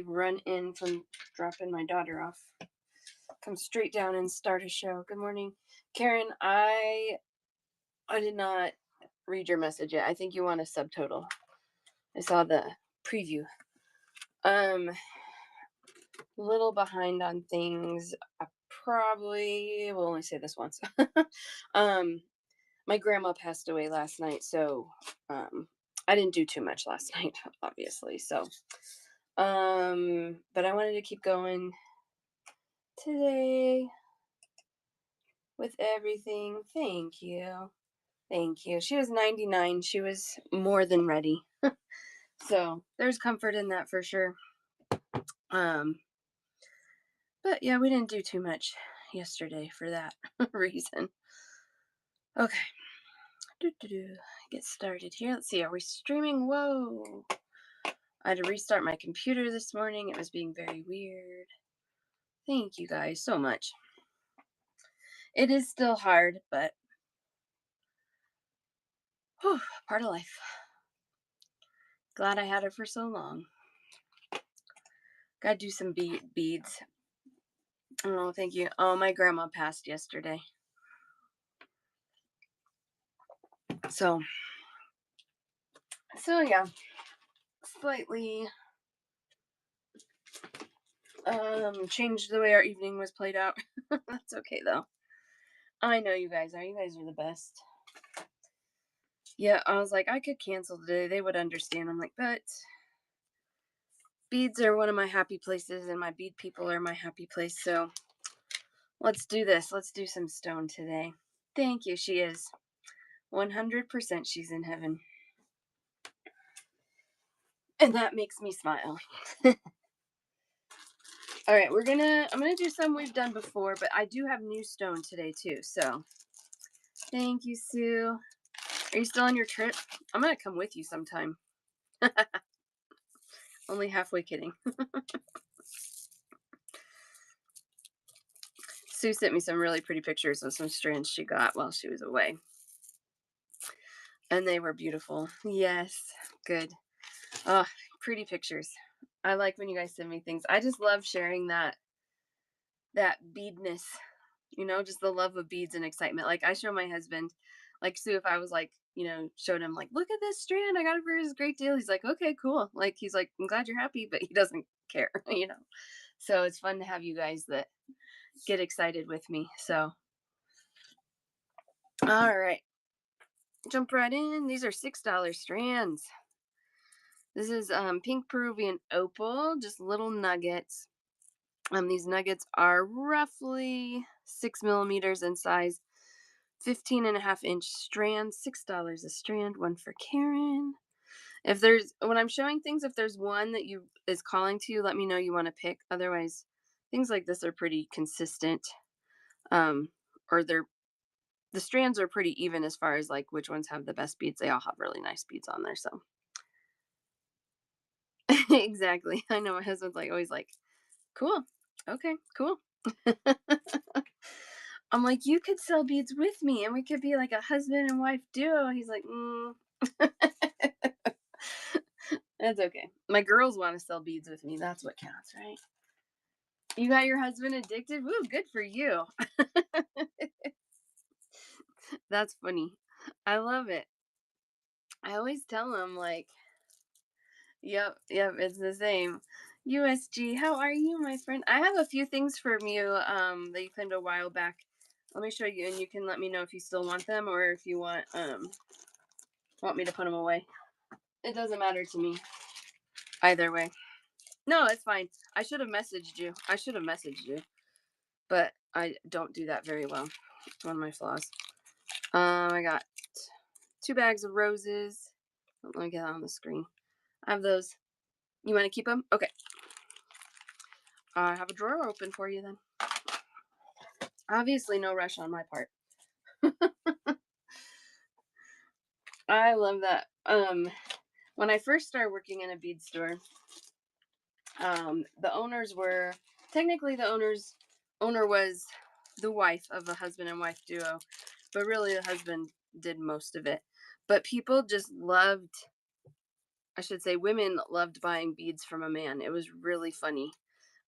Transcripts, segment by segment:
run in from dropping my daughter off. Come straight down and start a show. Good morning, Karen. I did not read your message yet. I think you want a subtotal. I saw the preview. A little behind on things. I probably will only say this once. um, my grandma passed away last night, so I didn't do too much last night, obviously. So, but I wanted to keep going today with everything. Thank you. Thank you. She was 99. She was more than ready. So there's comfort in that for sure. Um, but yeah, we didn't do too much yesterday for that reason. Okay. Get started here. Let's see. Are we streaming? Whoa. I had to restart my computer this morning. It was being very weird. Thank you guys so much. It is still hard, but whew, part of life. Glad I had it for so long. Gotta do some beads. Oh, thank you. Oh, my grandma passed yesterday. So yeah, slightly changed the way our evening was played out. That's okay though. I know you guys are. You guys are the best. Yeah, I was like, I could cancel today. They would understand. I'm like, but beads are one of my happy places, and my bead people are my happy place. So let's do this. Let's do some stone today. Thank you. She is 100%. She's in heaven. And that makes me smile. All right, I'm gonna do some we've done before, but I do have new stone today too. So thank you, Sue. Are you still on your trip? I'm gonna come with you sometime. Only halfway kidding. Sue sent me some really pretty pictures of some strands she got while she was away. And they were beautiful. Yes, good. Oh, pretty pictures. I like when you guys send me things. I just love sharing that beadness, just the love of beads and excitement. Like I show my husband, like Sue, if I was like, showed him like, look at this strand, I got it for his great deal. He's like, okay, cool. Like he's like, I'm glad you're happy, but he doesn't care, So it's fun to have you guys that get excited with me. So, all right, jump right in. These are $6 strands. This is pink Peruvian opal, just little nuggets. These nuggets are roughly 6 millimeters in size, 15.5-inch strands, $6 a strand, one for Karen. When I'm showing things, if there's one that is calling to you, let me know you want to pick. Otherwise, things like this are pretty consistent. Or the strands are pretty even as far as like which ones have the best beads. They all have really nice beads on there. So exactly. I know my husband's like always like, cool. Okay, cool. I'm like, you could sell beads with me and we could be like a husband and wife duo. He's like, That's okay. My girls want to sell beads with me. That's what counts, right? You got your husband addicted? Woo, good for you. That's funny. I love it. I always tell him like, yep, it's the same. USG, how are you, my friend? I have a few things from you that you claimed a while back. Let me show you, and you can let me know if you still want them or if you want me to put them away. It doesn't matter to me. Either way. No, it's fine. I should have messaged you. But I don't do that very well. It's one of my flaws. I got 2 bags of roses. Let me get that on the screen. I have those. You want to keep them? Okay. I have a drawer open for you then. Obviously, no rush on my part. I love that. When I first started working in a bead store, the owners were technically owner was the wife of a husband and wife duo, but really the husband did most of it. But people just loved I should say women loved buying beads from a man. It was really funny,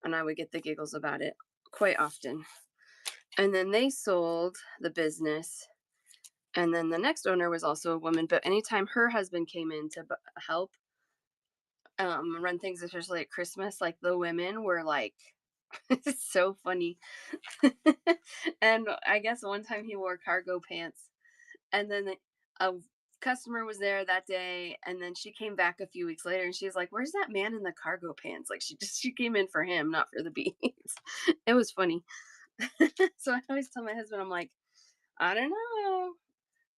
and I would get the giggles about it quite often. And then they sold the business, and then the next owner was also a woman, but anytime her husband came in to help run things, especially at Christmas, like the women were like, it's so funny. And I guess one time he wore cargo pants, and then a customer was there that day, and then she came back a few weeks later, and she's like, "Where's that man in the cargo pants?" Like she came in for him, not for the beads. It was funny. So I always tell my husband, I'm like, I don't know.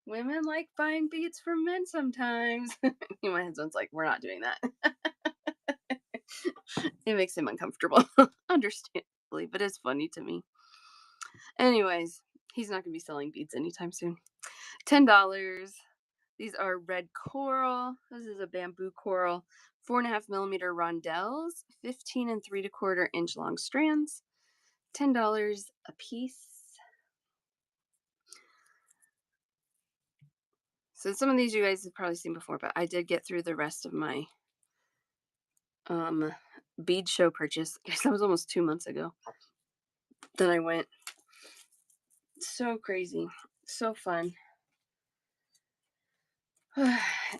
Women like buying beads from men sometimes. My husband's like, we're not doing that. It makes him uncomfortable, understandably, but it's funny to me. Anyways, he's not going to be selling beads anytime soon. $10. These are red coral. This is a bamboo coral, 4.5 millimeter rondelles, 15 and 3/4 inch long strands, $10 a piece. So some of these you guys have probably seen before, but I did get through the rest of my um bead show purchase. I guess that was almost 2 months ago. Then I went. So crazy, so fun.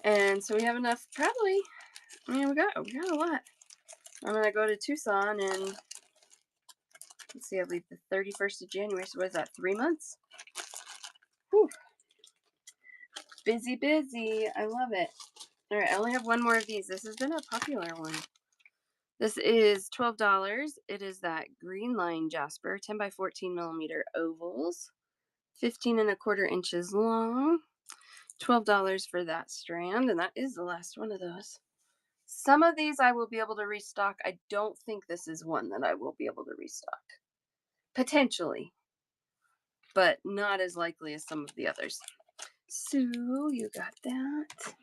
And so we have enough, probably. I mean, we got a lot. I'm gonna go to Tucson, and let's see, I leave the 31st of January. So what is that? 3 months? Whew. Busy, busy. I love it. All right, I only have one more of these. This has been a popular one. This is $12. It is that green line jasper, 10 by 14 millimeter ovals, 15 and 1/4 inches long. $12 for that strand, and that is the last one of those. Some of these I will be able to restock. I don't think this is one that I will be able to restock. Potentially, but not as likely as some of the others. So you got that.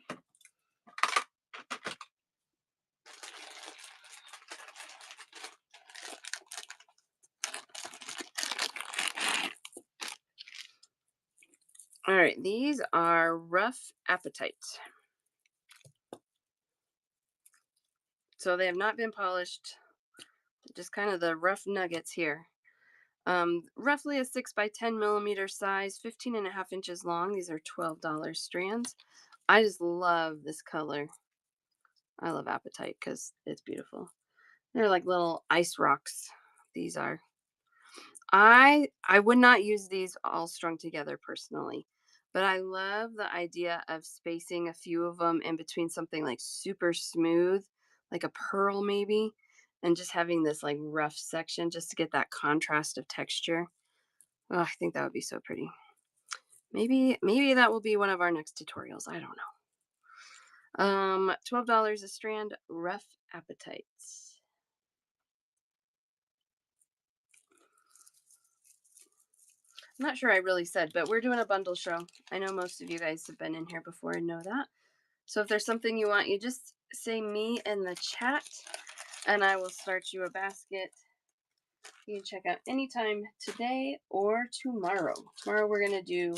All right, these are Rough Appetite. So they have not been polished, just kind of the rough nuggets here. Roughly a 6 by 10 millimeter size, 15 and 1/2 inches long. These are $12 strands. I just love this color. I love Appetite because it's beautiful. They're like little ice rocks. These are. I would not use these all strung together personally, but I love the idea of spacing a few of them in between something like super smooth, like a pearl maybe, and just having this like rough section just to get that contrast of texture. Oh, I think that would be so pretty. Maybe that will be one of our next tutorials. I don't know. $12 a strand, Rough Appetite. I'm not sure I really said, but we're doing a bundle show. I know most of you guys have been in here before and know that. So if there's something you want, you just say me in the chat and I will start you a basket. You can check out anytime today or tomorrow. Tomorrow we're going to do,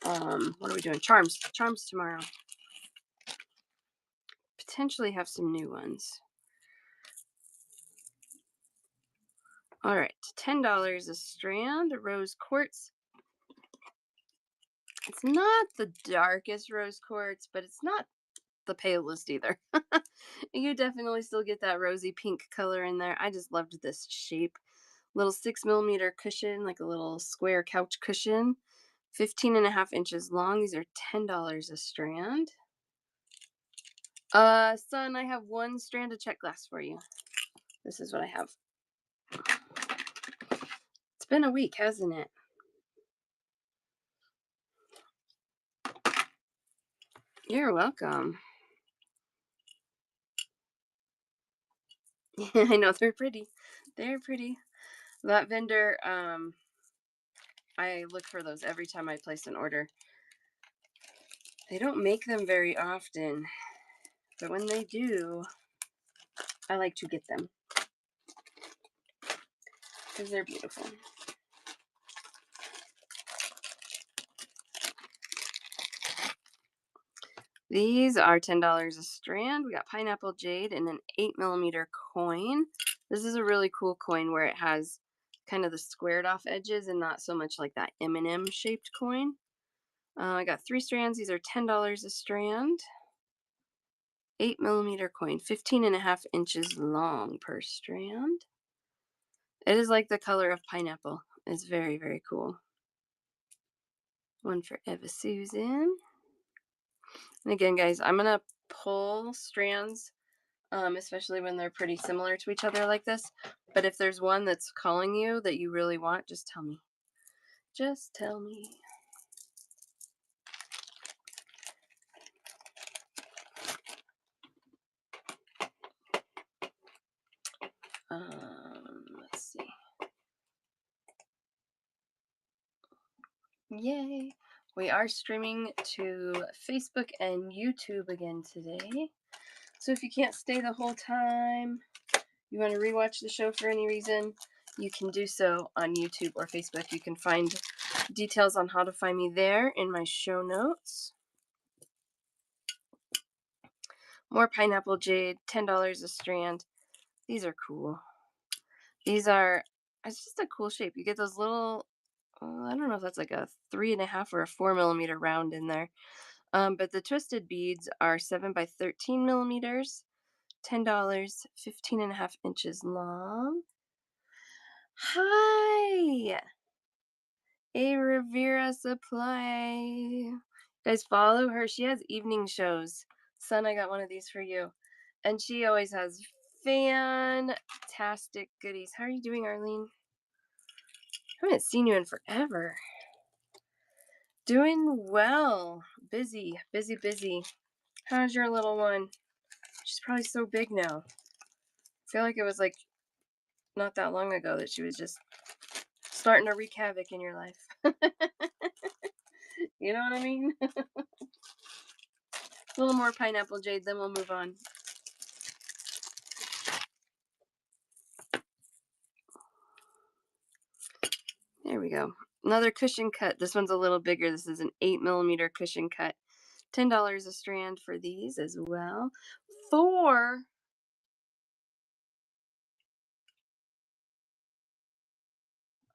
what are we doing? Charms. Charms tomorrow. Potentially have some new ones. All right, $10 a strand, rose quartz. It's not the darkest rose quartz, but it's not the palest either. You definitely still get that rosy pink color in there. I just loved this shape. Little 6 millimeter cushion, like a little square couch cushion. 15 and 1/2 inches long. These are $10 a strand. Son, I have one strand of check glass for you. This is what I have. It's been a week, hasn't it? You're welcome. I know they're pretty. They're pretty. That vendor, I look for those every time I place an order. They don't make them very often, but when they do, I like to get them because they're beautiful. These are $10 a strand. We got pineapple jade and an 8 millimeter coin. This is a really cool coin where it has kind of the squared off edges and not so much like that M&M shaped coin. I got 3 strands. These are $10 a strand. 8 millimeter coin, 15.5 inches long per strand. It is like the color of pineapple. It's very, very cool. One for Eva Susan. And again, guys, I'm going to pull strands, especially when they're pretty similar to each other like this. But if there's one that's calling you that you really want, just tell me. Just tell me. Let's see. Yay. We are streaming to Facebook and YouTube again today. So if you can't stay the whole time, you want to rewatch the show for any reason, you can do so on YouTube or Facebook. You can find details on how to find me there in my show notes. More pineapple jade, $10 a strand. These are cool. These are, it's just a cool shape. You get those little, I don't know if that's like a 3.5 or a 4 millimeter round in there. But the twisted beads are 7 by 13 millimeters, $10, 15.5 inches long. Hi, A Rivera Supply. Guys, follow her. She has evening shows. Son, I got one of these for you. And she always has fantastic goodies. How are you doing, Arlene? I haven't seen you in forever. Doing well. Busy, busy, busy. How's your little one? She's probably so big now. I feel like it was like not that long ago that she was just starting to wreak havoc in your life. You know what I mean? A little more pineapple jade, then we'll move on. There we go. Another cushion cut. This one's a little bigger. This is an 8 millimeter cushion cut. $10 a strand for these as well. For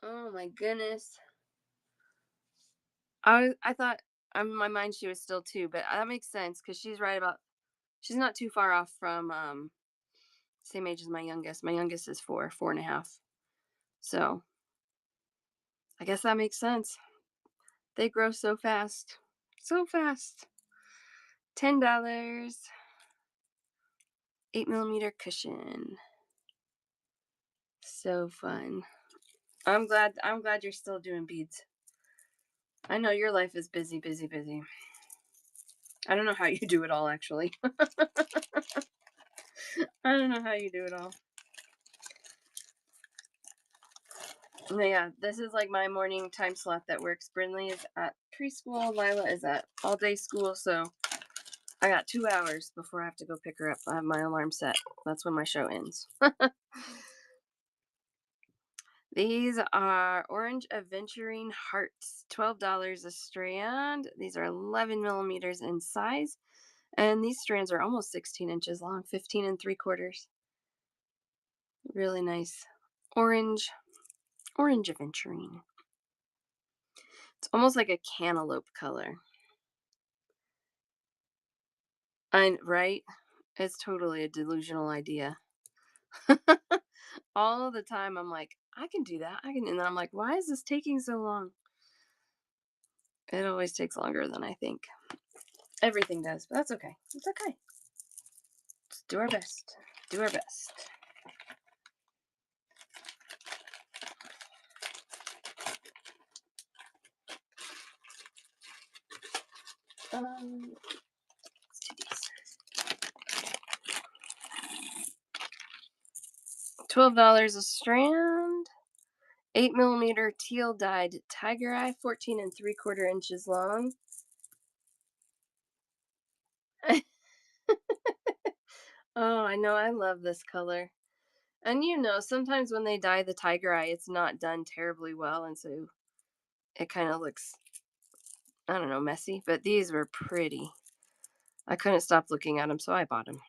oh my goodness. I thought in my mind she was still 2, but that makes sense because she's right about, she's not too far off from same age as my youngest. My youngest is 4.5. So I guess that makes sense. They grow so fast. So fast. $10. 8 millimeter cushion. So fun. I'm glad you're still doing beads. I know your life is busy, busy, busy. I don't know how you do it all actually. I don't know how you do it all. Yeah, this is like my morning time slot that works. Brinley is at preschool, Lila is at all day school, so I got 2 hours before I have to go pick her up. I have my alarm set. That's when my show ends. These are orange aventurine hearts, $12 a strand. These are 11 millimeters in size, and these strands are almost 16 inches long, 15 3/4. Really nice. Orange aventurine. It's almost like a cantaloupe color. Right? It's totally a delusional idea. All the time I'm like, I can do that. And then I'm like, why is this taking so long? It always takes longer than I think. Everything does, but that's okay. It's okay. Let's do our best. Do our best. Let's do these. $12 a strand. 8 millimeter teal dyed tiger eye, 14 3/4 inches long. Oh, I know. I love this color. And sometimes when they dye the tiger eye, it's not done terribly well. And so it kind of looks, I don't know, messy. But these were pretty. I couldn't stop looking at them, so I bought them.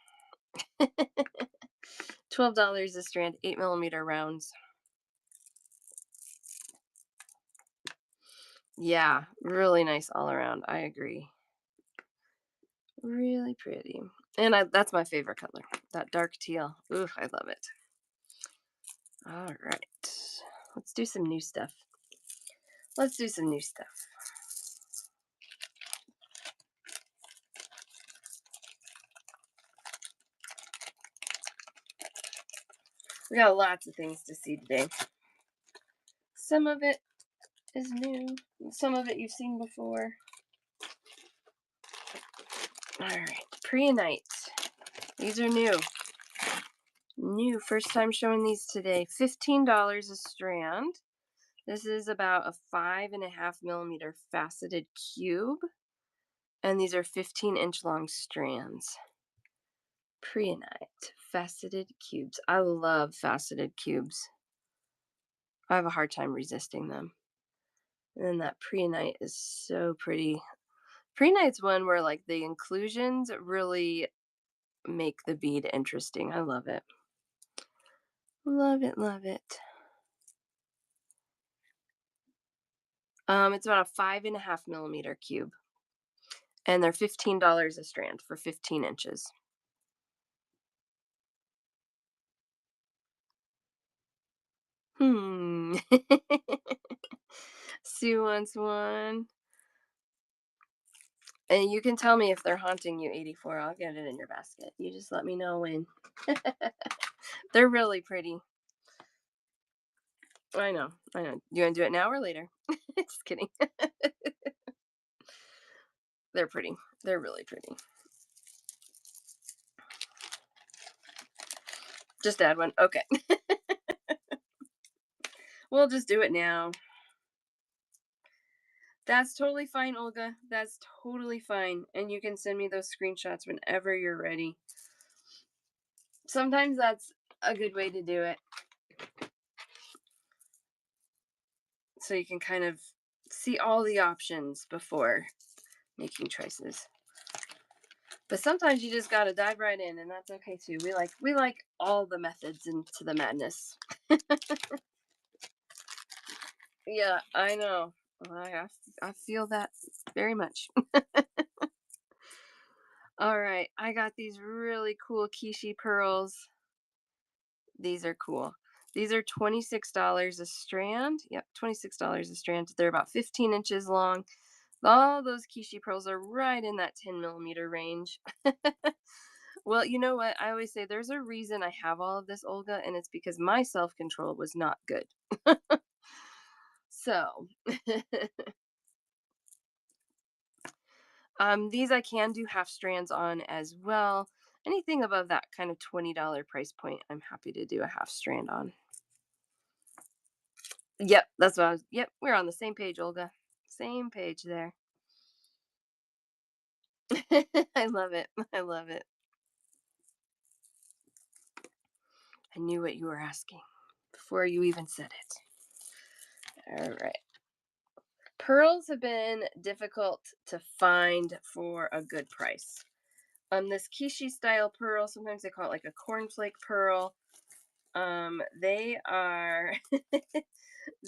$12 a strand, 8 millimeter rounds. Yeah, really nice all around. I agree. Really pretty. And that's my favorite color, that dark teal. Ooh, I love it. All right. Let's do some new stuff. Let's do some new stuff. We got lots of things to see today. Some of it is new, some of it you've seen before. All right, Preonite. These are new. New, first time showing these today. $15 a strand. This is about a 5.5 millimeter faceted cube, and these are 15-inch long strands. Preonite faceted cubes. I love faceted cubes. I have a hard time resisting them. And then that preonite is so pretty. Preonite's one where like the inclusions really make the bead interesting. I love it. Love it, love it. It's about a 5.5 millimeter cube, and they're $15 a strand for 15 inches. Hmm. Sue wants one. And you can tell me if they're haunting you, 84. I'll get it in your basket. You just let me know when. They're really pretty. I know. I know. You want to do it now or later? Just kidding. They're pretty. They're really pretty. Just add one. Okay. We'll just do it now. That's totally fine, Olga. That's totally fine. And you can send me those screenshots whenever you're ready. Sometimes that's a good way to do it. So you can kind of see all the options before making choices. But sometimes you just gotta dive right in, and that's okay too. We like all the methods into the madness. Yeah, I know. I feel that very much. All right, I got these really cool Kishi pearls. These are cool. These are $26 a strand. Yep, $26 a strand. They're about 15 inches long. All those Kishi pearls are right in that 10 millimeter range. Well, you know what? I always say there's a reason I have all of this, Olga, and it's because my self control was not good. So, these I can do half strands on as well. Anything above that kind of $20 price point, I'm happy to do a half strand on. Yep, that's what I was. Yep, we're on the same page, Olga. Same page there. I love it. I love it. I knew what you were asking before you even said it. All right. Pearls have been difficult to find for a good price. This Kishi style pearl, sometimes they call it like a cornflake pearl. They are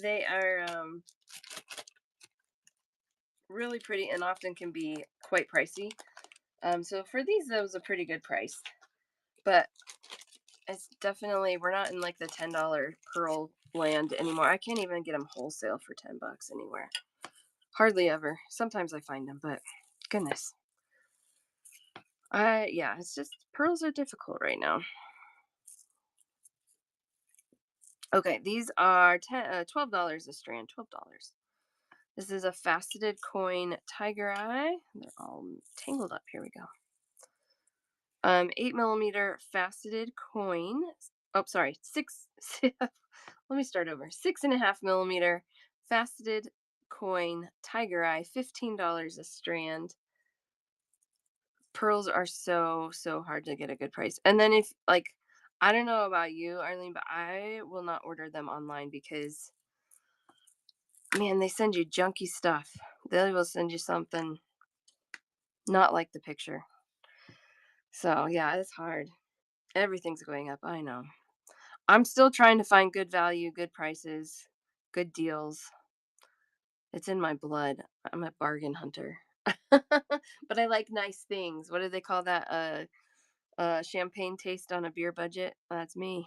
they are really pretty and often can be quite pricey. So for these, that was a pretty good price. But it's definitely, we're not in like the $10 pearl land anymore. I can't even get them wholesale for $10 anywhere. Hardly ever. Sometimes I find them, but goodness. Yeah, it's just pearls are difficult right now. Okay, these are $12 a strand. $12. This is a faceted coin tiger eye. They're all tangled up. Here we go. 8 millimeter faceted coin. Oh, sorry, six. Let me start over. 6.5 millimeter faceted coin tiger eye. $15 a strand. Pearls are so hard to get a good price. And then if like, I don't know about you, Arlene, but I will not order them online because man, they send you junky stuff. They will send you something not like the picture. So yeah, it's hard. Everything's going up. I know. I'm still trying to find good value, good prices, good deals. It's in my blood. I'm a bargain hunter. But I like nice things. What do they call that? Champagne taste on a beer budget. That's me.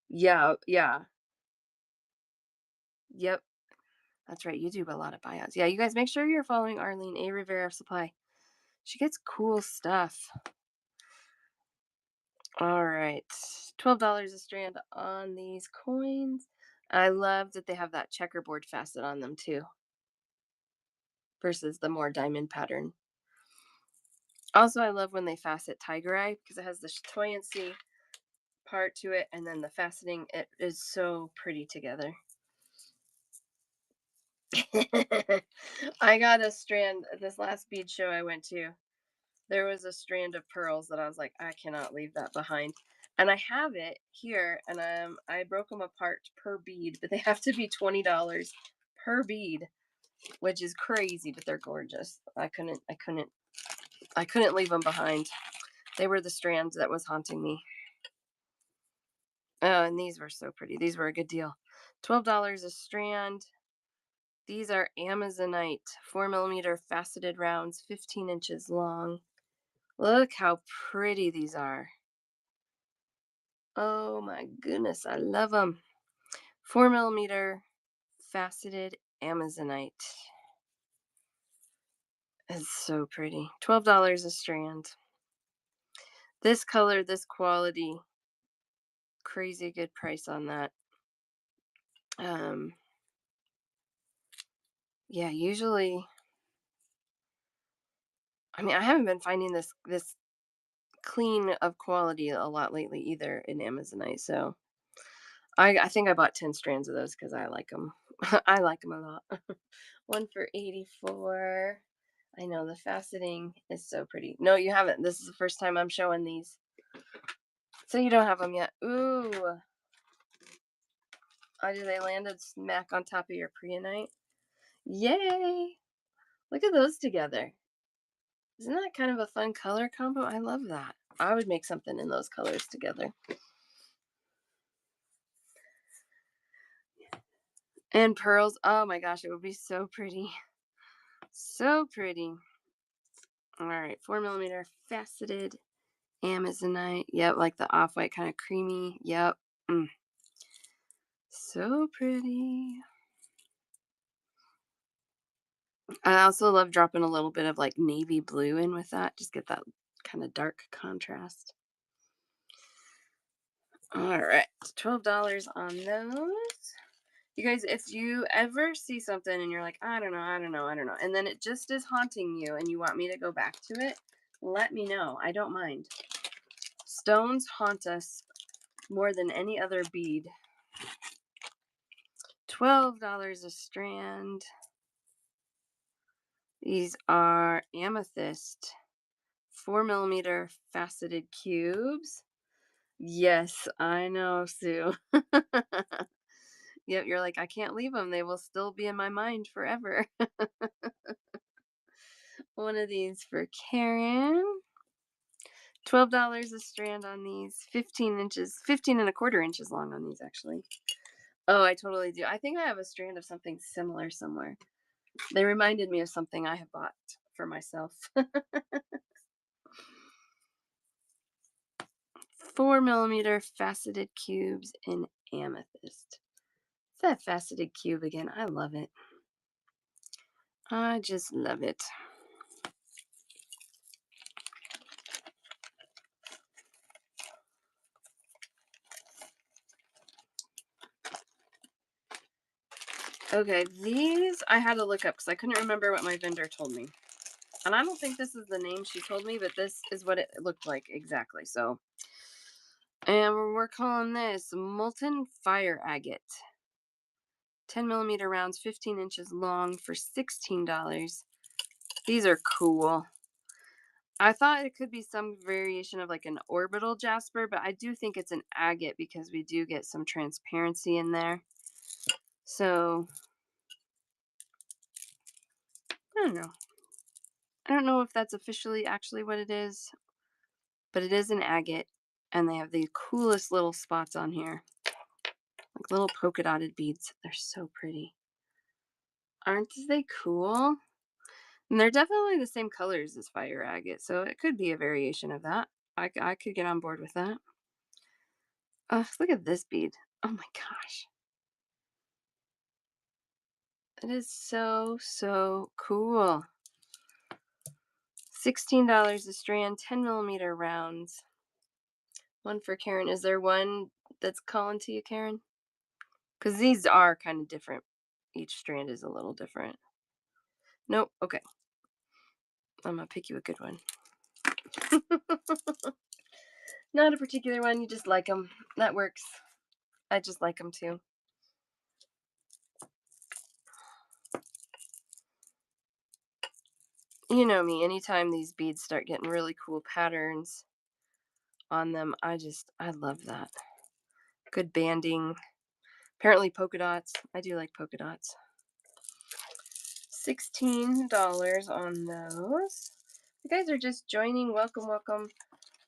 Yeah, yeah. Yep. That's right. You do a lot of buyouts. Yeah, you guys make sure you're following Arlene A. Rivera Supply. She gets cool stuff. All right. $12 a strand on these coins. I love that they have that checkerboard facet on them too, versus the more diamond pattern. Also, I love when they facet tiger eye because it has the chatoyancy part to it, and then the faceting. It is so pretty together. I got a strand at this last bead show I went to. There was a strand of pearls that I was like, I cannot leave that behind. And I have it here, and I broke them apart per bead, but they have to be $20 per bead, which is crazy, but they're gorgeous. I couldn't leave them behind. They were the strands that was haunting me. Oh, and these were so pretty. These were a good deal. $12 a strand. These are Amazonite 4mm faceted rounds, 15 inches long. Look how pretty these are. Oh my goodness, I love them. 4mm faceted Amazonite. It's so pretty. $12 a strand. This color, this quality, crazy good price on that. Um, yeah, usually, I mean, I haven't been finding this clean of quality a lot lately either in Amazonite. So I think I bought 10 strands of those because I like them. I like them a lot. One for 84. I know the faceting is so pretty. No, you haven't. This is the first time I'm showing these. So you don't have them yet. Ooh. Oh, do they landed smack on top of your preonite? Yay. Look at those together. Isn't that kind of a fun color combo? I love that. I would make something in those colors together. And pearls. Oh my gosh, it would be so pretty. So pretty. All right, 4mm faceted Amazonite. Yep, like the off-white kind of creamy. Yep. Mm. So pretty. I also love dropping a little bit of like navy blue in with that. Just get that kind of dark contrast. All right, $12 on those. You guys, if you ever see something and you're like, I don't know, I don't know, I don't know, and then it just is haunting you and you want me to go back to it, let me know. I don't mind. Stones haunt us more than any other bead. $12 a strand. These are amethyst 4mm faceted cubes. Yes, I know, Sue. Yep, you're like, I can't leave them. They will still be in my mind forever. One of these for Karen. $12 a strand on these. 15 inches, 15 and a quarter inches long on these, actually. Oh, I totally do. I think I have a strand of something similar somewhere. They reminded me of something I have bought for myself. 4mm faceted cubes in amethyst. It's that faceted cube again. I love it. I just love it. Okay, these I had to look up because I couldn't remember what my vendor told me. And I don't think this is the name she told me, but this is what it looked like exactly. So, and we're calling this molten fire agate. 10mm rounds, 15 inches long for $16. These are cool. I thought it could be some variation of like an orbital jasper, but I do think it's an agate because we do get some transparency in there. So, I don't know. I don't know if that's officially actually what it is, but it is an agate, and they have the coolest little spots on here, like little polka dotted beads. They're so pretty. Aren't they cool? And they're definitely the same colors as fire agate, so it could be a variation of that. I could get on board with that. Look at this bead. Oh my gosh. It is so, so cool. $16 a strand, 10 millimeter rounds. One for Karen. Is there one that's calling to you, Karen? Because these are kind of different. Each strand is a little different. Nope. Okay. I'm going to pick you a good one. Not a particular one. You just like them. That works. I just like them too. You know me. Anytime these beads start getting really cool patterns on them, I love that. Good banding. Apparently polka dots. I do like polka dots. $16 on those. You guys are just joining. Welcome, welcome.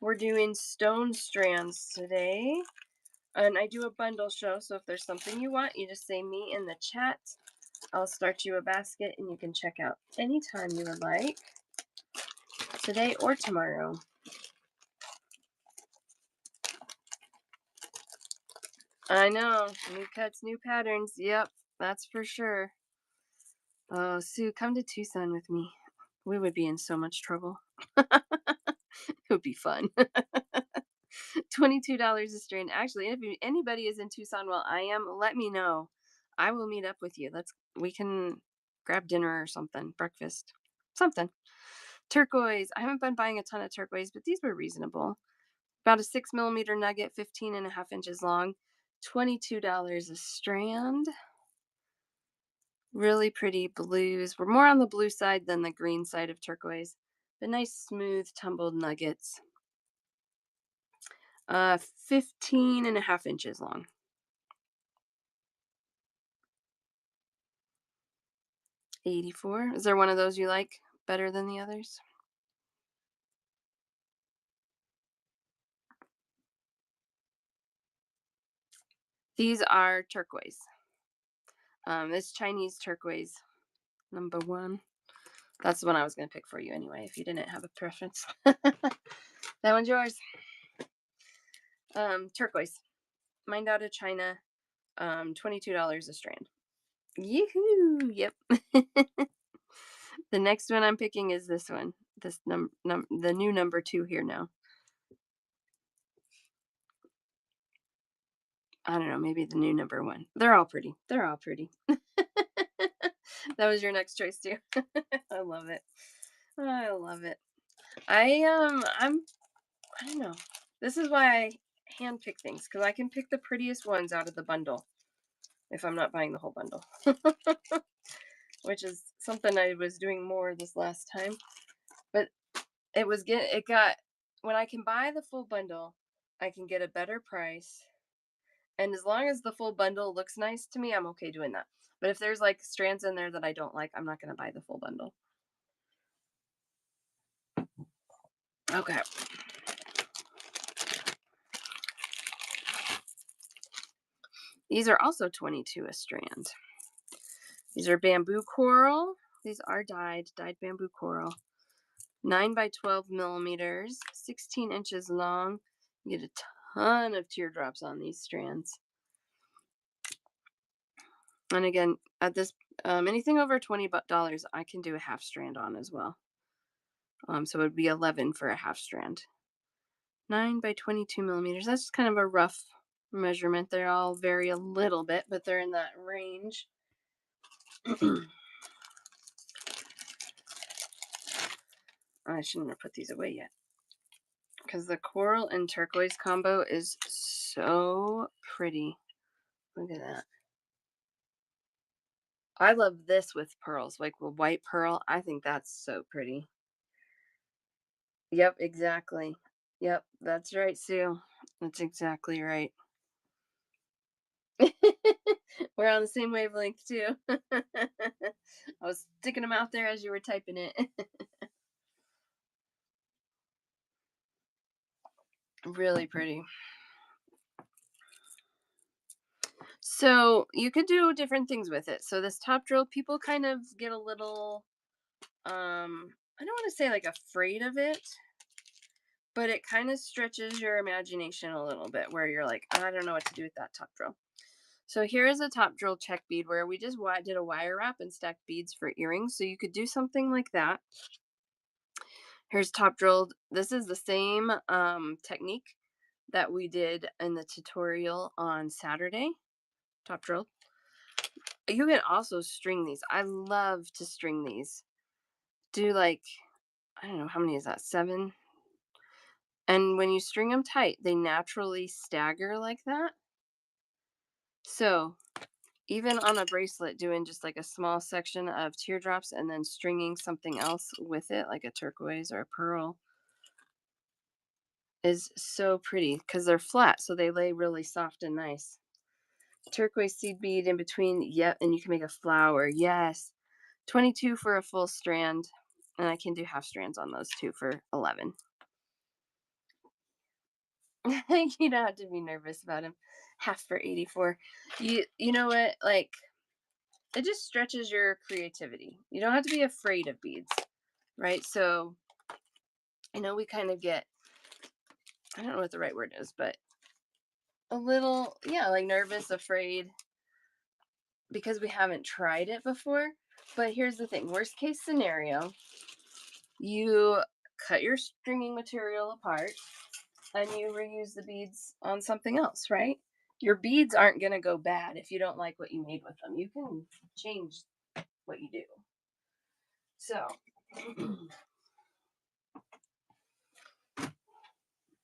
We're doing stone strands today. And I do a bundle show, so if there's something you want, you just say me in the chat. I'll start you a basket and you can check out anytime you would like. Today or tomorrow. I know. New cuts, new patterns. Yep, that's for sure. Oh, Sue, come to Tucson with me. We would be in so much trouble. It would be fun. $22 a strand. Actually, if anybody is in Tucson while I am, let me know. I will meet up with you. We can grab dinner or something, breakfast, something. Turquoise. I haven't been buying a ton of turquoise, but these were reasonable. About a 6 millimeter nugget, 15.5 inches long, $22 a strand. Really pretty blues. We're more on the blue side than the green side of turquoise. But nice, smooth, tumbled nuggets. 15.5 inches long. $84. Is there one of those you like better than the others? These are turquoise. This Chinese turquoise, number 1. That's the one I was going to pick for you anyway, if you didn't have a preference. That one's yours. Turquoise. Mined out of China. $22 a strand. Yoo-hoo! Yep. The next one I'm picking is this one. This the new number 2 here now. I don't know, maybe the new number 1. They're all pretty. They're all pretty. That was your next choice too. I love it. I love it. I don't know. This is why I hand pick things, because I can pick the prettiest ones out of the bundle if I'm not buying the whole bundle. Which is something I was doing more this last time. But it got when I can buy the full bundle, I can get a better price. And as long as the full bundle looks nice to me, I'm okay doing that. But if there's like strands in there that I don't like, I'm not going to buy the full bundle. Okay. These are also 22 a strand. These are bamboo coral. These are dyed bamboo coral. 9 by 12 millimeters, 16 inches long. You get a ton of teardrops on these strands. And again, at this, anything over $20, I can do a half strand on as well. So it would be 11 for a half strand. 9 by 22 millimeters. That's just kind of a rough measurement. They all vary a little bit, but they're in that range. I shouldn't have put these away yet, because the coral and turquoise combo is so pretty. Look at that. I love this with pearls, like with white pearl. I think that's so pretty. Yep, exactly. Yep, that's right, Sue. That's exactly right. We're on the same wavelength too. I was sticking them out there as you were typing it. Really pretty. So you could do different things with it. So this top drill, people kind of get a little, I don't want to say like afraid of it, but it kind of stretches your imagination a little bit where you're like, I don't know what to do with that top drill. So here is a top drill check bead where we just did a wire wrap and stacked beads for earrings. So you could do something like that. Here's top drilled. This is the same technique that we did in the tutorial on Saturday. Top drilled. You can also string these. I love to string these. Do like, I don't know, how many is that? 7? And when you string them tight, they naturally stagger like that. So even on a bracelet, doing just like a small section of teardrops and then stringing something else with it, like a turquoise or a pearl, is so pretty because they're flat. So they lay really soft and nice. Turquoise seed bead in between. Yep. And you can make a flower. Yes. 22 for a full strand. And I can do half strands on those too for 11. You don't have to be nervous about him. Half for 84. You know what? Like, it just stretches your creativity. You don't have to be afraid of beads, right? So I know we kind of get, I don't know what the right word is, but a little, yeah, like nervous, afraid because we haven't tried it before. But here's the thing, worst case scenario, you cut your stringing material apart and you reuse the beads on something else, right? Your beads aren't going to go bad if you don't like what you made with them. You can change what you do. So,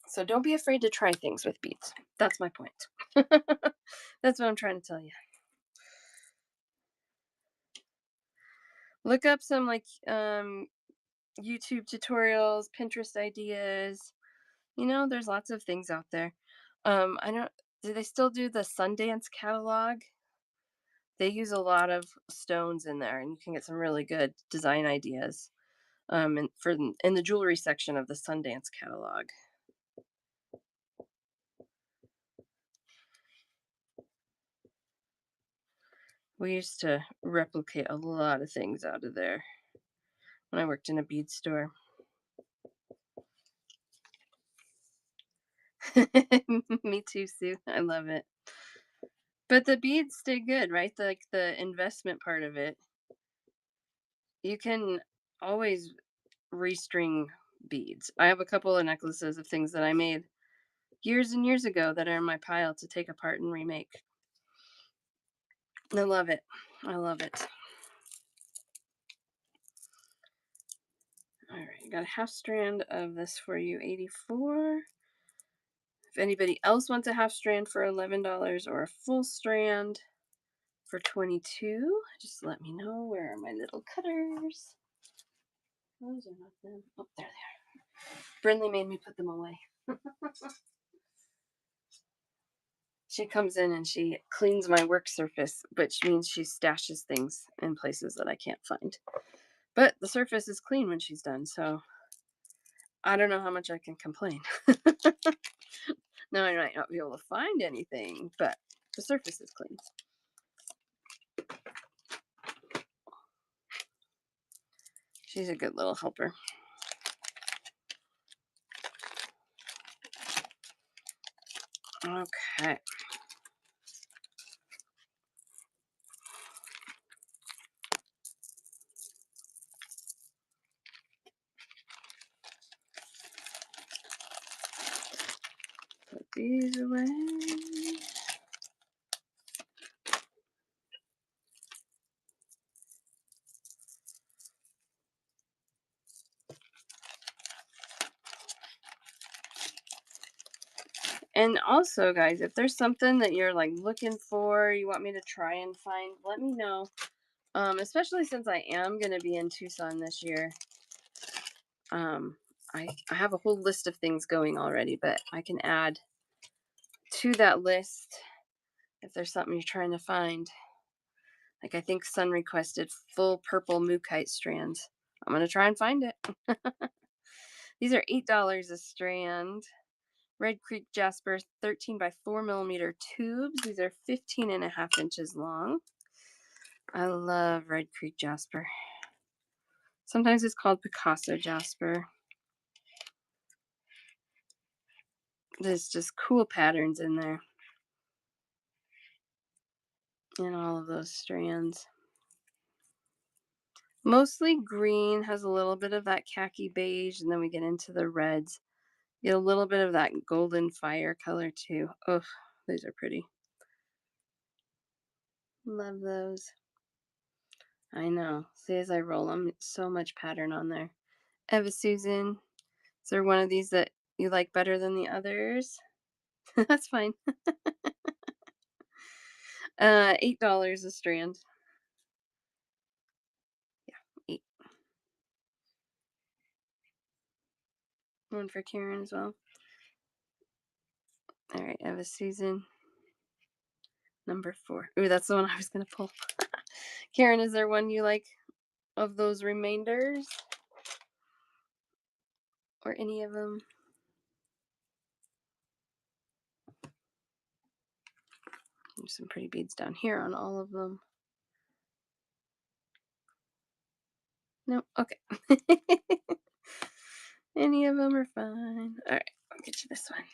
so don't be afraid to try things with beads. That's my point. That's what I'm trying to tell you. Look up some like YouTube tutorials, Pinterest ideas. You know, there's lots of things out there. I don't. Do they still do the Sundance catalog? They use a lot of stones in there, and you can get some really good design ideas. And in the jewelry section of the Sundance catalog. We used to replicate a lot of things out of there when I worked in a bead store. Me too, Sue. I love it. But the beads stay good, right? Like the investment part of it. You can always restring beads. I have a couple of necklaces of things that I made years and years ago that are in my pile to take apart and remake. I love it. I love it. All right, got a half strand of this for you, 84. If anybody else wants a half strand for $11 or a full strand for 22, just let me know. Where are my little cutters? Those are not them. Oh, there they are. Brindley made me put them away. She comes in and she cleans my work surface, which means she stashes things in places that I can't find. But the surface is clean when she's done, so I don't know how much I can complain. Now I might not be able to find anything, but the surface is clean. She's a good little helper. Okay. Put these away. And also, guys, if there's something that you're like looking for, you want me to try and find, let me know. Especially since I am going to be in Tucson this year. I have a whole list of things going already, but I can add to that list if there's something you're trying to find. Like I think Sun requested full purple mookaite strands. I'm going to try and find it. These are $8 a strand. Red Creek Jasper 13 by 4 millimeter tubes. These are 15.5 inches long. I love Red Creek Jasper. Sometimes it's called Picasso Jasper. There's just cool patterns in there. In all of those strands. Mostly green, has a little bit of that khaki beige, and then we get into the reds. Get a little bit of that golden fire color too. Oh, these are pretty. Love those. I know. See, as I roll them, so much pattern on there. Eva Susan, is there one of these that you like better than the others? That's fine. $8 a strand. Yeah, 8. One for Karen as well. All right, Eva Susan. Number 4. Ooh, that's the one I was gonna pull. Karen, is there one you like of those remainders? Or any of them? There's some pretty beads down here on all of them. No, okay. Any of them are fine. All right, I'll get you this one.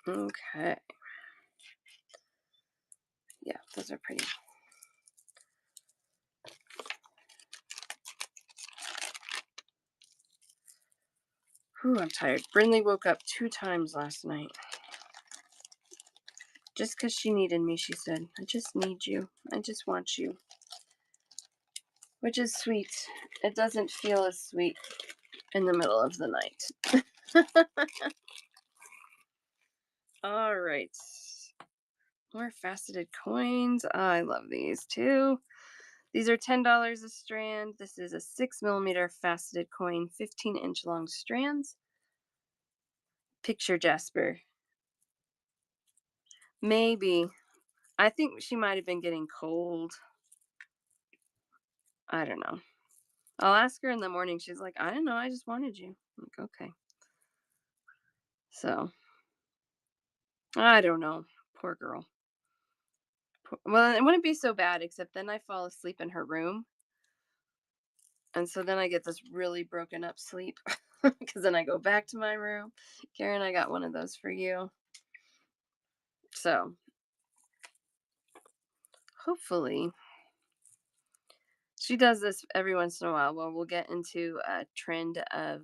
Okay. Yeah, those are pretty. Whew, I'm tired. Brinley woke up 2 times last night. Just because she needed me, she said. I just need you. I just want you. Which is sweet. It doesn't feel as sweet in the middle of the night. All right. More faceted coins. Oh, I love these too. These are $10 a strand. This is a 6 millimeter faceted coin, 15-inch long strands. Picture Jasper. Maybe. I think she might have been getting cold. I don't know. I'll ask her in the morning. She's like, I don't know. I just wanted you. I'm like, okay. So, I don't know. Poor girl. Well, it wouldn't be so bad, except then I fall asleep in her room. And so then I get this really broken up sleep because then I go back to my room. Karen, I got one of those for you. So hopefully she does this every once in a while. Well, we'll get into a trend of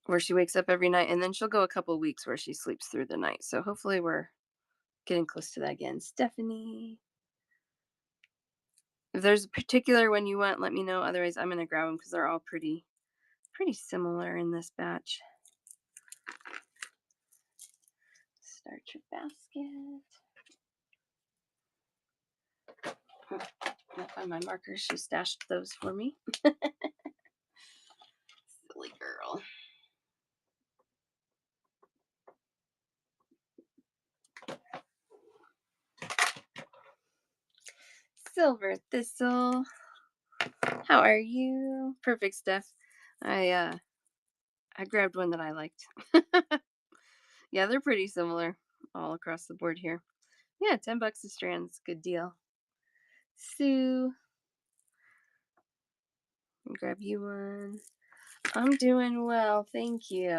where she wakes up every night, and then she'll go a couple weeks where she sleeps through the night. So hopefully we're getting close to that again. Stephanie, if there's a particular one you want, let me know. Otherwise, I'm gonna grab them because they're all pretty similar in this batch. Start your basket. I'll find my markers. She stashed those for me. Silly girl. Silver Thistle. How are you? Perfect, Steph. I grabbed one that I liked. Yeah, they're pretty similar all across the board here. Yeah, $10 a strand. Good deal. Sue. Grab you one. I'm doing well, thank you.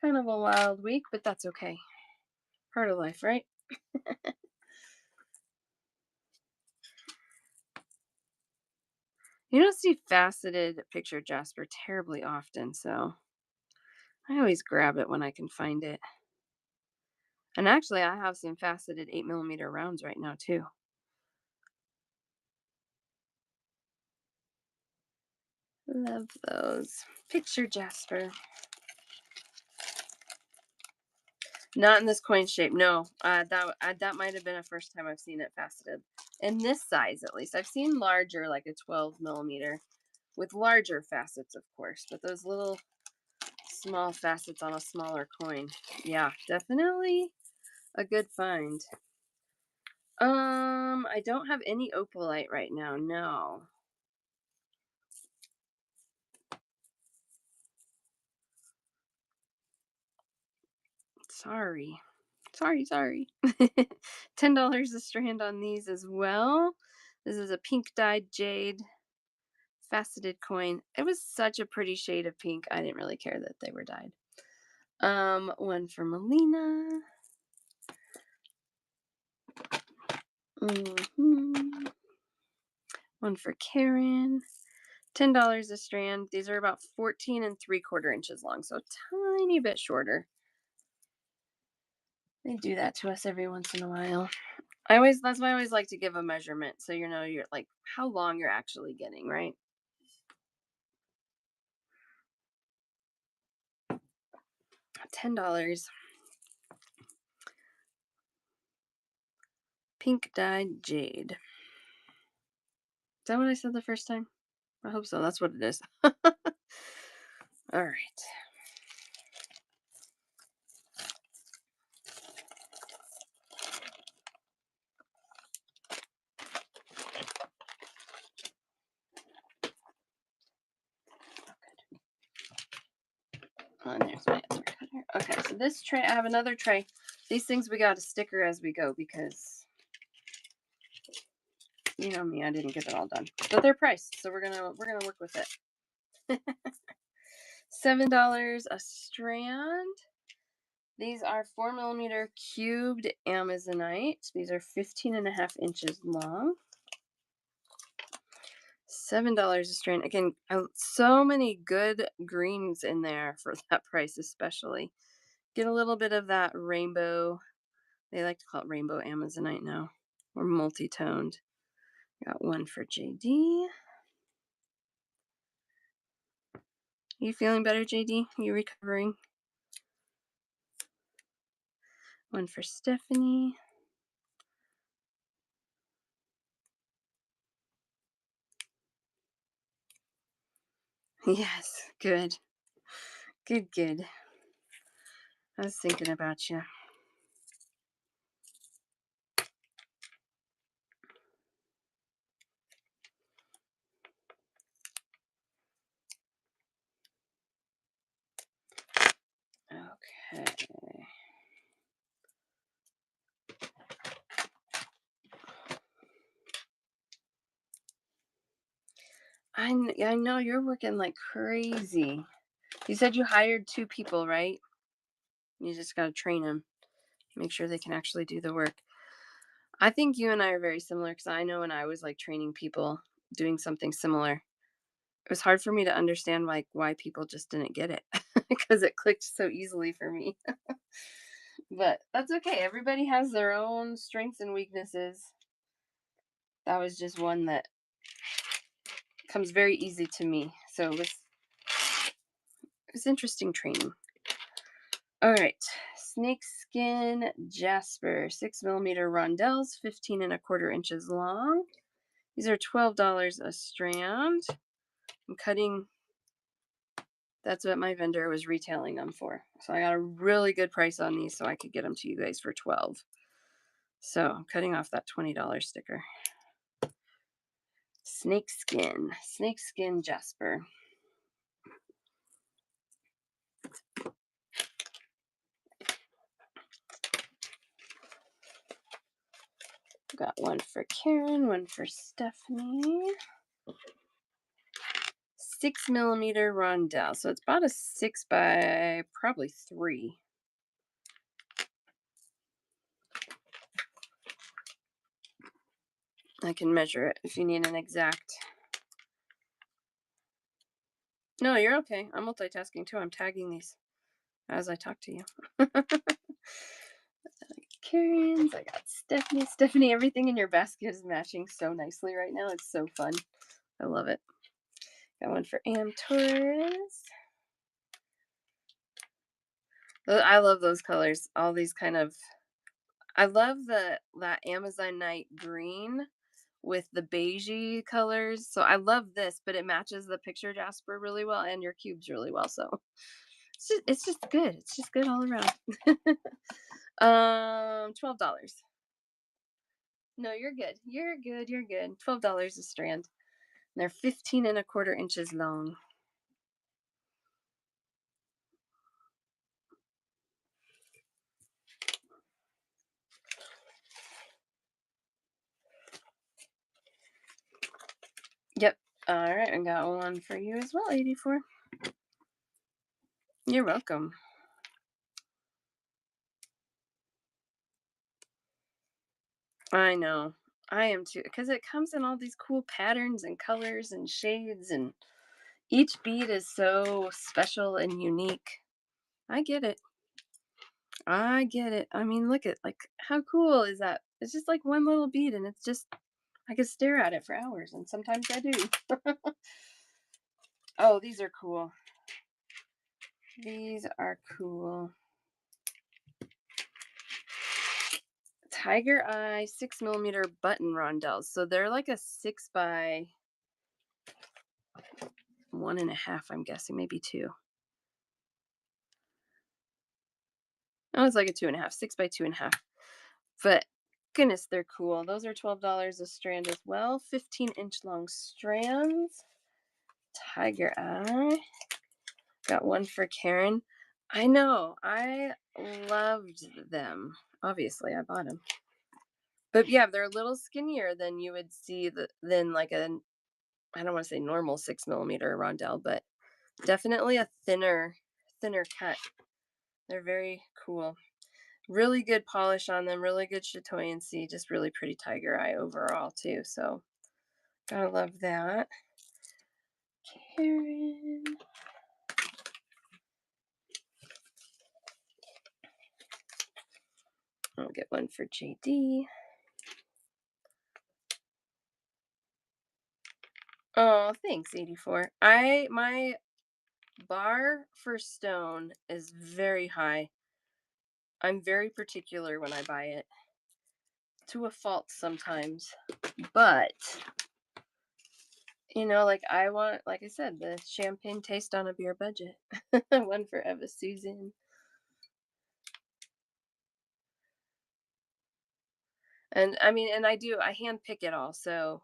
Kind of a wild week, but that's okay. Part of life, right? You don't see faceted picture Jasper terribly often, so I always grab it when I can find it. And actually, I have some faceted 8 millimeter rounds right now, too. Love those. Picture Jasper. Not in this coin shape, no. That might have been the first time I've seen it faceted. In this size, at least. I've seen larger, like a 12 millimeter, with larger facets, of course. But those little small facets on a smaller coin. Yeah, definitely a good find. I don't have any opalite right now. No. Sorry. Sorry. $10 a strand on these as well. This is a pink dyed jade faceted coin. It was such a pretty shade of pink. I didn't really care that they were dyed. One for Melina. One for Karen. $10 a strand. These are about 14 3/4 inches long, so a tiny bit shorter. They do that to us every once in a while. That's why I always like to give a measurement so you know you're like how long you're actually getting, right? $10. Pink dyed jade. Is that what I said the first time? I hope so. That's what it is. All right. And there's my other cutter. Okay, so this tray, I have another tray. These things we got a sticker as we go because you know me, I didn't get it all done. But they're priced, so we're gonna work with it. $7 a strand. These are 4mm cubed Amazonite. These are 15.5 inches long. $7 a strand. Again, so many good greens in there for that price, especially. Get a little bit of that rainbow. They like to call it rainbow Amazonite now. Or multi-toned. Got one for JD. You feeling better, JD? You recovering? One for Stephanie. Yes, good. Good. I was thinking about you. Okay. I know you're working like crazy. You said you hired 2 people, right? You just got to train them, make sure they can actually do the work. I think you and I are very similar because I know when I was like training people doing something similar, it was hard for me to understand like why people just didn't get it because it clicked so easily for me. But that's okay. Everybody has their own strengths and weaknesses. That was just one that comes very easy to me. So it was interesting training. All right. Snakeskin Jasper, 6mm rondelles, 15 1/4 inches long. These are $12 a strand. I'm cutting, that's what my vendor was retailing them for. So I got a really good price on these so I could get them to you guys for 12. So I'm cutting off that $20 sticker. Snakeskin Jasper. Got one for Karen, one for Stephanie. 6mm rondelle. So it's about a 6 by probably 3. I can measure it if you need an exact. No, you're okay. I'm multitasking too. I'm tagging these as I talk to you. Karen's, I got Stephanie. Stephanie, everything in your basket is matching so nicely right now. It's so fun. I love it. Got one for Am Torres. I love those colors. All these kind of, I love that Amazonite green with the beigey colors. So I love this, but it matches the picture Jasper really well and your cubes really well. So it's just good. It's just good all around. $12. No, you're good. You're good. You're good. $12 a strand. They're 15 1/4 inches long. Yep. All right, I got one for you as well, 84. You're welcome. I know. I am too, because it comes in all these cool patterns and colors and shades, and each bead is so special and unique. I get it. I get it. I mean, look at like how cool is that? It's just like one little bead, and it's just I could stare at it for hours, and sometimes I do. Oh, these are cool. These are cool. Tiger Eye 6 mm button rondelles. So they're like a 6 by 1.5. I'm guessing maybe 2. Oh, it's like a 2.5, 6 by 2.5. But goodness, they're cool. Those are $12 a strand as well. 15-inch long strands. Tiger Eye. Got one for Karen. I know. I loved them. Obviously, I bought them. But yeah, they're a little skinnier than you would see than like a I don't want to say normal 6 mm rondelle, but definitely a thinner cut. They're very cool. Really good polish on them, really good chatoyancy, just really pretty tiger eye overall too. So gotta love that. Karen. I'll get one for JD. Oh, thanks, 84. My bar for stone is very high. I'm very particular when I buy it. To a fault sometimes. But like I want, like I said, the champagne taste on a beer budget. One for Eva Susan. And I mean, and I hand pick it all. So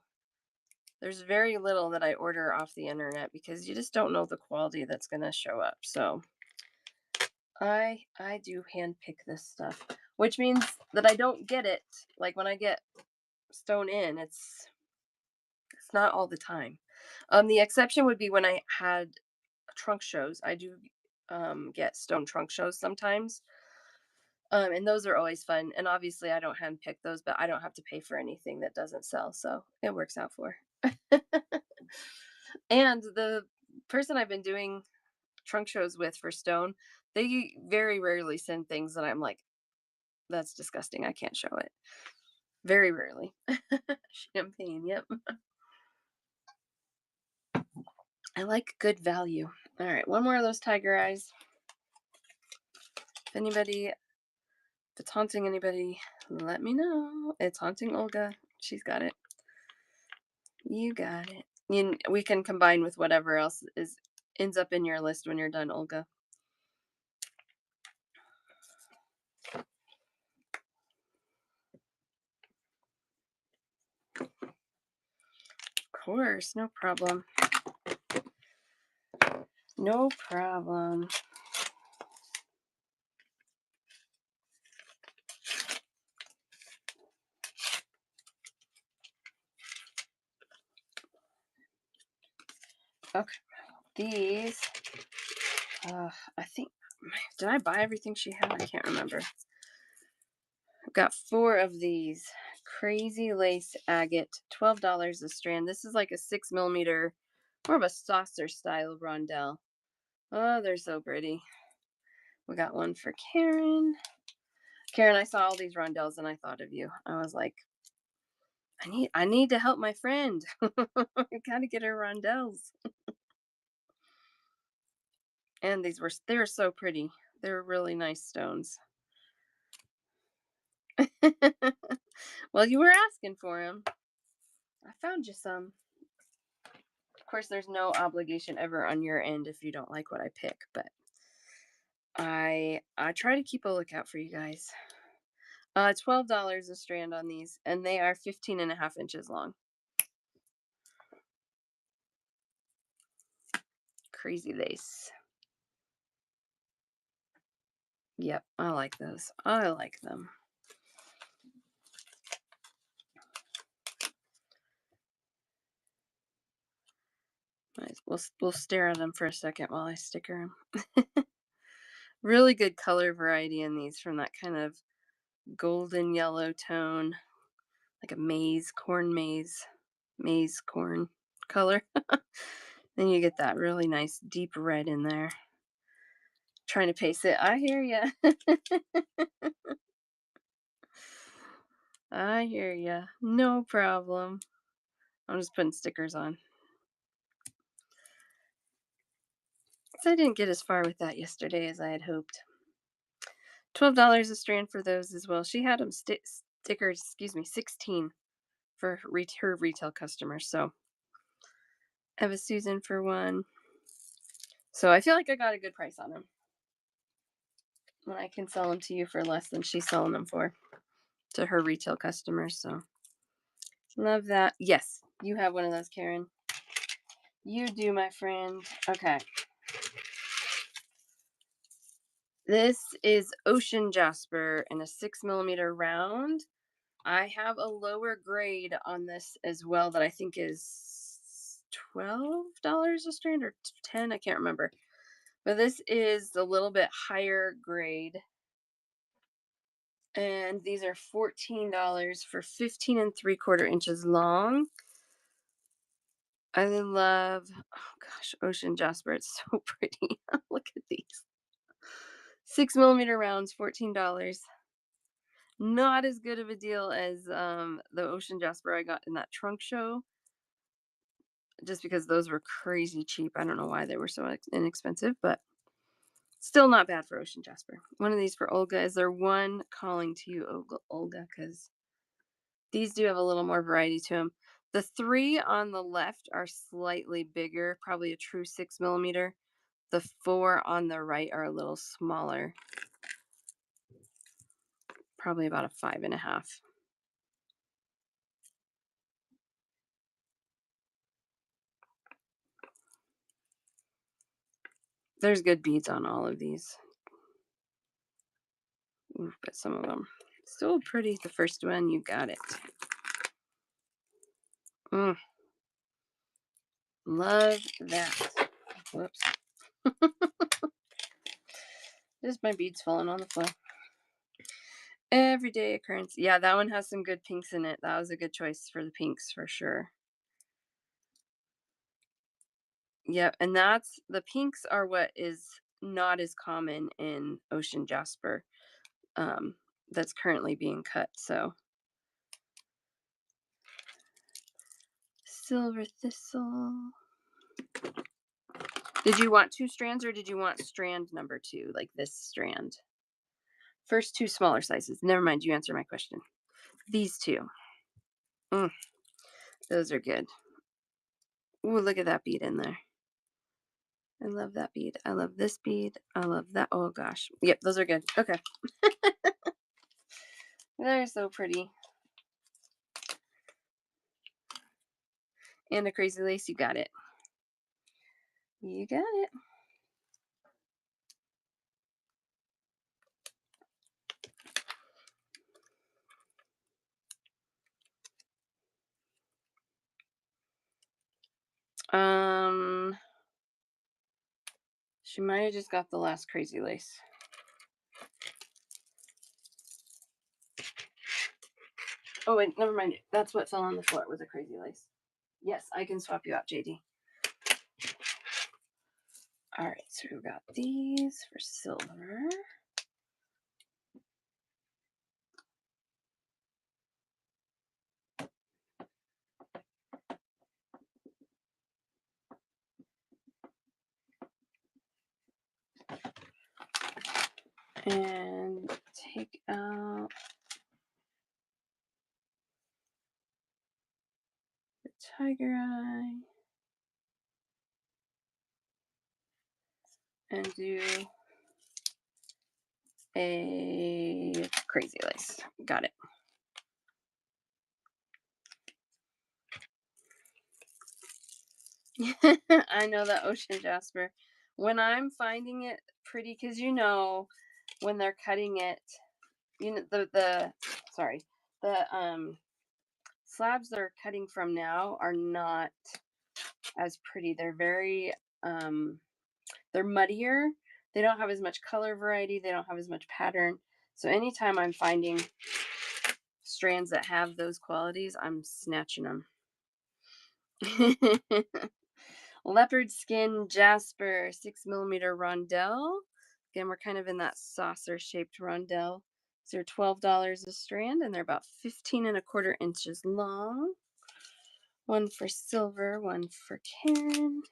there's very little that I order off the internet because you just don't know the quality that's going to show up. So I do hand pick this stuff, which means that I don't get it like when I get stone in, it's not all the time. The exception would be when I had trunk shows. I do get stone trunk shows sometimes. And those are always fun. And obviously I don't hand pick those, but I don't have to pay for anything that doesn't sell. So it works out for. And the person I've been doing trunk shows with for stone, they very rarely send things that I'm like, that's disgusting. I can't show it. Very rarely. Champagne, yep. I like good value. All right, one more of those tiger eyes. If it's haunting anybody, let me know. It's haunting Olga. She's got it. You got it. We can combine with whatever else ends up in your list when you're done, Olga. Of course, no problem. No problem. Okay, these. I think. Did I buy everything she had? I can't remember. I've got 4 of these. Crazy lace agate, $12 a strand. This is like a 6 mm, more of a saucer style rondelle. Oh, they're so pretty. We got one for Karen. Karen, I saw all these rondelles and I thought of you. I was like, I need to help my friend. I gotta get her rondelles. And they were so pretty. They were really nice stones. Well, you were asking for them. I found you some. Of course, there's no obligation ever on your end if you don't like what I pick, but I try to keep a lookout for you guys. $12 a strand on these, and they are 15.5 inches long. Crazy lace. Yep, I like those. I like them. Nice. We'll stare at them for a second while I sticker them. Really good color variety in these, from that kind of golden yellow tone, like a maize corn color. Then you get that really nice deep red in there. Trying to pace it. I hear ya. I hear ya. No problem. I'm just putting stickers on. So I didn't get as far with that yesterday as I had hoped. $12 a strand for those as well. She had them stickers, 16 for her retail customers. So I have a Susan for one. So I feel like I got a good price on them. When I can sell them to you for less than she's selling them for to her retail customers. So love that. Yes, you have one of those, Karen. You do, my friend. Okay. This is Ocean Jasper in a 6mm round. I have a lower grade on this as well that I think is $12 a strand or 10. I can't remember. But this is a little bit higher grade. And these are $14 for 15 3/4 inches long. I love, oh gosh, Ocean Jasper. It's so pretty. Look at these. 6mm rounds, $14. Not as good of a deal as the Ocean Jasper I got in that trunk show, just because those were crazy cheap. I don't know why they were so inexpensive, but still not bad for Ocean Jasper. One of these for Olga. Is there one calling to you, Olga? Because these do have a little more variety to them. The 3 on the left are slightly bigger, probably a true 6mm. The 4 on the right are a little smaller, probably about a 5.5. There's good beads on all of these. Ooh, but some of them so pretty. The first one, you got it. Love that. Whoops. Just my beads falling on the floor. Everyday occurrence. Yeah, that one has some good pinks in it. That was a good choice for the pinks for sure. Yep, and the pinks are what is not as common in Ocean Jasper. That's currently being cut. So silver thistle. Did you want 2 strands or did you want strand number 2, like this strand? First 2 smaller sizes. Never mind, you answered my question. These 2. Those are good. Ooh, look at that bead in there. I love that bead. I love this bead. I love that. Oh gosh. Yep, those are good. Okay. They're so pretty. And a crazy lace. You got it. You got it. She might have just got the last crazy lace. Oh wait, never mind. That's what fell on the floor was a crazy lace. Yes, I can swap you out, JD. All right, so we've got these for silver. And take out the tiger eye. And do a crazy lace. Got it. I know that ocean jasper. When I'm finding it pretty, because when they're cutting it, the sorry, the slabs they're cutting from now are not as pretty. They're very they're muddier. They don't have as much color variety. They don't have as much pattern. So anytime I'm finding strands that have those qualities, I'm snatching them. Leopard skin jasper 6mm rondelle. Again, we're kind of in that saucer shaped rondelle. So they're $12 a strand, and they're about 15 1/4 inches long. One for silver, one for Karen.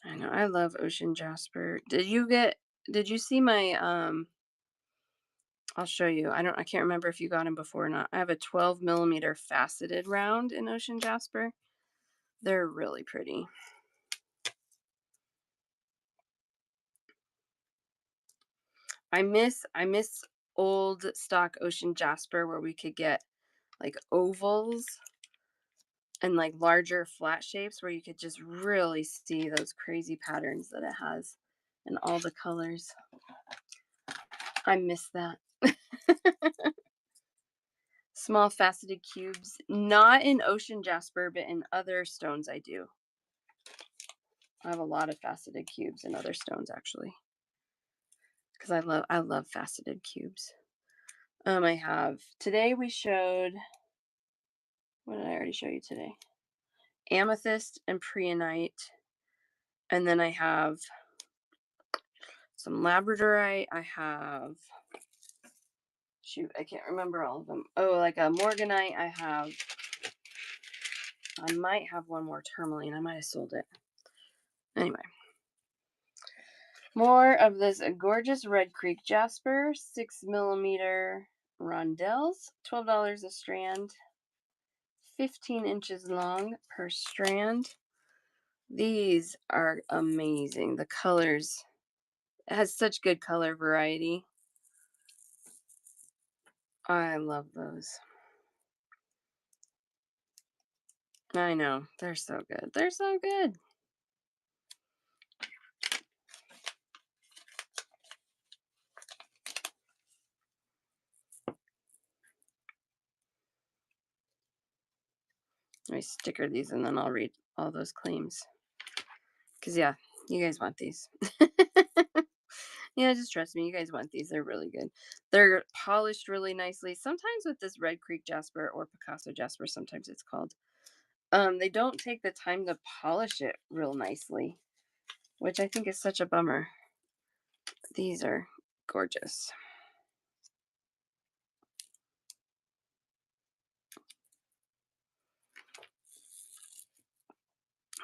I know, I love ocean jasper. Did you see my I'll show you. I can't remember if you got them before or not. I have a 12mm faceted round in ocean jasper. They're really pretty. I miss old stock ocean jasper where we could get like ovals and like larger flat shapes where you could just really see those crazy patterns that it has and all the colors. I miss that. Small faceted cubes, not in ocean jasper, but in other stones I do. I have a lot of faceted cubes in other stones actually, because I love faceted cubes. I have today we showed, what did I already show you today? Amethyst and preonite, and then I have some labradorite. I have, shoot, I can't remember all of them. Oh, like a morganite. I might have one more tourmaline. I might have sold it. Anyway, more of this gorgeous Red Creek jasper 6mm rondelles, $12 a strand, 15 inches long per strand. These are amazing. The colors, it has such good color variety. I love those. I know. They're so good. They're so good. Let me sticker these and then I'll read all those claims. Because, yeah, you guys want these. Yeah, just trust me. You guys want these. They're really good. They're polished really nicely. Sometimes with this Red Creek jasper or Picasso jasper, sometimes it's called, they don't take the time to polish it real nicely, which I think is such a bummer. These are gorgeous.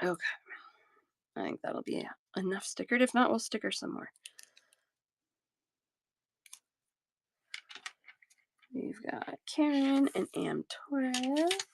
Okay. I think that'll be enough stickered. If not, we'll sticker some more. We've got Karen and Am Torres.